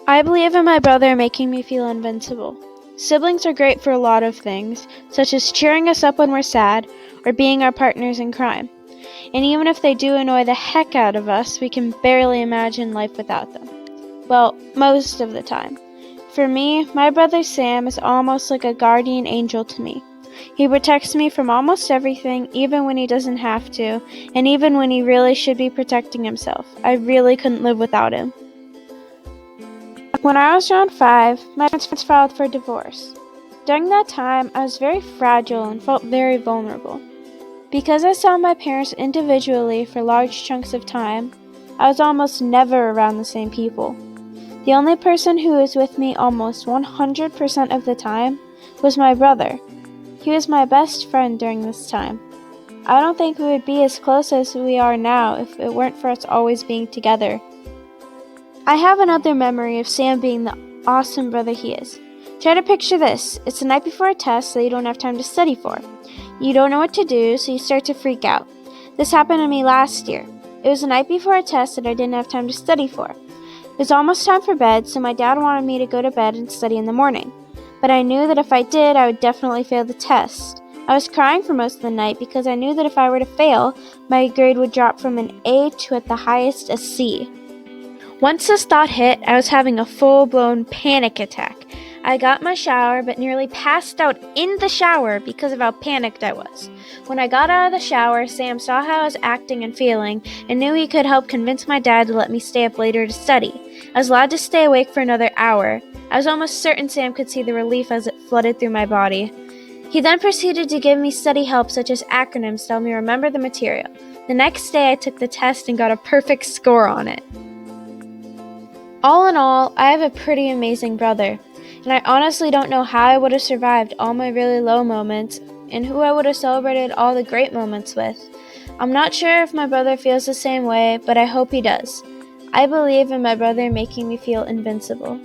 I believe in my brother making me feel invincible. Siblings are great for a lot of things, such as cheering us up when we're sad or being our partners in crime. And even if they do annoy the heck out of us, we can barely imagine life without them. Well, most of the time. For me, my brother Sam is almost like a guardian angel to me. He protects me from almost everything, even when he doesn't have to, and even when he really should be protecting himself. I really couldn't live without him. When I was around 5, my parents filed for divorce. During that time, I was very fragile and felt very vulnerable. Because I saw my parents individually for large chunks of time, I was almost never around the same people. The only person who was with me almost 100% of the time was my brother. He was my best friend during this time. I don't think we would be as close as we are now if it weren't for us always being together. I have another memory of Sam being the awesome brother he is. Try to picture this. It's the night before a test that you don't have time to study for. You don't know what to do, so you start to freak out. This happened to me last year. It was the night before a test that I didn't have time to study for. It was almost time for bed, so my dad wanted me to go to bed and study in the morning. But I knew that if I did, I would definitely fail the test. I was crying for most of the night because I knew that if I were to fail, my grade would drop from an A to at the highest a C. Once this thought hit, I was having a full-blown panic attack. I got my shower, but nearly passed out in the shower because of how panicked I was. When I got out of the shower, Sam saw how I was acting and feeling and knew he could help convince my dad to let me stay up later to study. I was allowed to stay awake for another hour. I was almost certain Sam could see the relief as it flooded through my body. He then proceeded to give me study help such as acronyms to help me remember the material. The next day I took the test and got a perfect score on it. All in all, I have a pretty amazing brother, and I honestly don't know how I would have survived all my really low moments and who I would have celebrated all the great moments with. I'm not sure if my brother feels the same way, but I hope he does. I believe in my brother making me feel invincible.